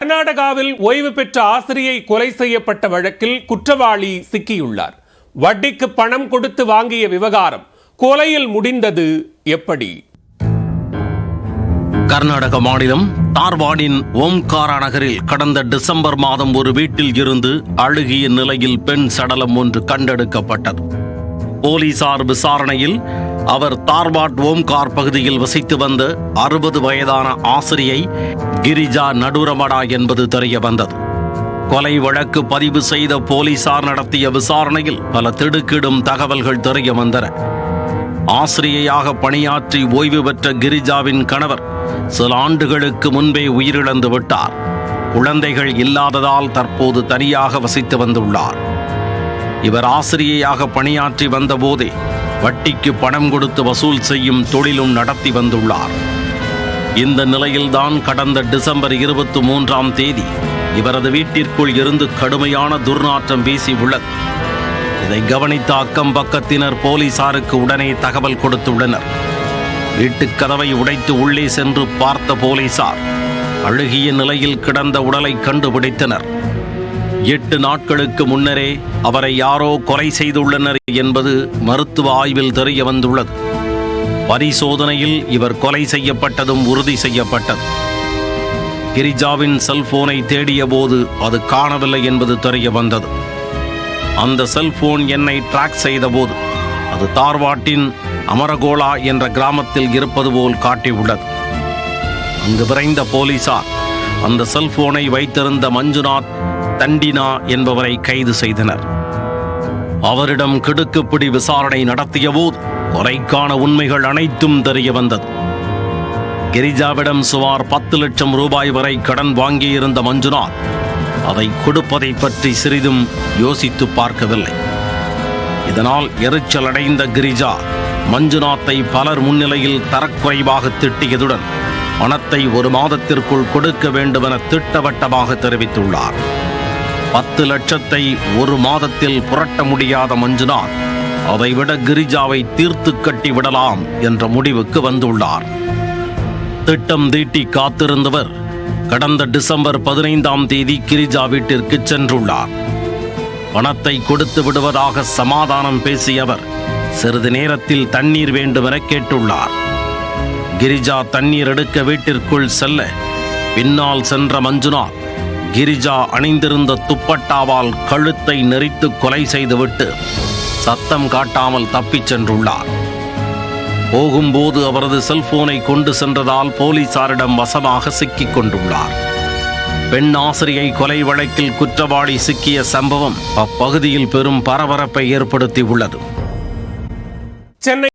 கர்நாடகாவில் ஓய்வு பெற்ற ஆசிரியை கொலை செய்யப்பட்ட வழக்கில் குற்றவாளி சிக்கியுள்ளார். வட்டிக்கு பணம் கொடுத்து வாங்கிய விவகாரம் கொலையில் முடிந்தது எப்படி? கர்நாடக மாநிலம் தார்வாடின் ஓம்காரா நகரில் கடந்த டிசம்பர் மாதம் ஒரு வீட்டில் இருந்து அழுகிய நிலையில் பெண் சடலம் ஒன்று கண்டெடுக்கப்பட்டது. போலீசார் விசாரணையில் அவர் தார்வாட் ஓம்கார் பகுதியில் வசித்து வந்த 60 வயதான ஆசிரியை கிரிஜா நடுரமடா என்பது தெரிய வந்தது. கொலை வழக்கு பதிவு செய்த போலீசார் நடத்திய விசாரணையில் பல திடுக்கிடும் தகவல்கள் தெரிய வந்தன. ஆசிரியையாக பணியாற்றி ஓய்வு பெற்ற கிரிஜாவின் கணவர் சில ஆண்டுகளுக்கு முன்பே உயிரிழந்து விட்டார். குழந்தைகள் இல்லாததால் தற்போது தனியாக வசித்து வந்துள்ளார். இவர் ஆசிரியையாக பணியாற்றி வந்தபோதே வட்டிக்கு பணம் கொடுத்து வசூல் செய்யும் தொழிலும் நடத்தி வந்துள்ளார். இந்த நிலையில்தான் கடந்த டிசம்பர் 23ஆம் தேதி இவரது வீட்டிற்குள் இருந்து கடுமையான துர்நாற்றம் வீசி உள்ளது. இதை கவனித்த அக்கம் பக்கத்தினர் போலீசாருக்கு உடனே தகவல் கொடுத்துள்ளனர். வீட்டுக் கதவை உடைத்து உள்ளே சென்று பார்த்த போலீசார் அழுகிய நிலையில் கிடந்த உடலை கண்டுபிடித்தனர். 8 நாட்களுக்கு முன்னரே அவரை யாரோ கொலை செய்துள்ளனர் என்பது மருத்துவ ஆய்வில் தெரிய வந்துள்ளது. பரிசோதனையில் இவர் கொலை செய்யப்பட்டதும் உறுதி செய்யப்பட்டது. கிரிஜாவின் செல்போனை தேடிய போது அது காணவில்லை என்பது தெரிய வந்தது. அந்த செல்போன் எண்ணை டிராக் செய்த போது அது தார்வாட்டின் அமரகோலா என்ற கிராமத்தில் இருப்பது போல் காட்டியுள்ளது. அங்கு விரைந்த போலீசார் அந்த செல்போனை வைத்திருந்த மஞ்சுநாத் தண்டினா என்பவரை கைது செய்தனர். அவரிடம் கிடுக்குப்பிடி விசாரணை நடத்திய போது கொலைக்கான உண்மைகள் அனைத்தும் தெரிய வந்தது. கிரிஜாவிடம் சுமார் 10 லட்சம் ரூபாய் வரை கடன் வாங்கியிருந்த மஞ்சுநாத் அதை கொடுப்பதை பற்றி சிறிதும் யோசித்து பார்க்கவில்லை. இதனால் எரிச்சல் அடைந்த கிரிஜா மஞ்சுநாத்தை பலர் முன்னிலையில் தரக்குறைவாக திட்டியதுடன் பணத்தை 1 மாதத்திற்குள் கொடுக்க வேண்டுமென திட்டவட்டமாக தெரிவித்துள்ளார். 10 லட்சத்தை 1 மாதத்தில் புரட்ட முடியாத மஞ்சுநாத் அதைவிட கிரிஜாவை தீர்த்து கட்டி விடலாம் என்ற முடிவுக்கு வந்துள்ளார். திட்டம் தீட்டி காத்திருந்தவர் கடந்த டிசம்பர் 15ஆம் தேதி கிரிஜா வீட்டிற்கு சென்றுள்ளார். பணத்தை கொடுத்து விடுவதாக சமாதானம் பேசிய அவர் சிறிது நேரத்தில் தண்ணீர் வேண்டுமென கேட்டுள்ளார். கிரிஜா தண்ணீர் எடுக்க வீட்டிற்குள் செல்ல பின்னால் சென்ற மஞ்சுநாத் கிரிஜா அணிந்திருந்த துப்பட்டாவால் கழுத்தை நெரித்து கொலை செய்துவிட்டு சத்தம் காட்டாமல் தப்பிச் சென்றுள்ளார். போகும்போது அவரது செல்போனை கொண்டு சென்றதால் போலீசாரிடம் வசமாக சிக்கிக் கொண்டுள்ளார். பெண் ஆசிரியை கொலை வழக்கில் குற்றவாளி சிக்கிய சம்பவம் அப்பகுதியில் பெரும் பரபரப்பை ஏற்படுத்தியுள்ளது. சென்னை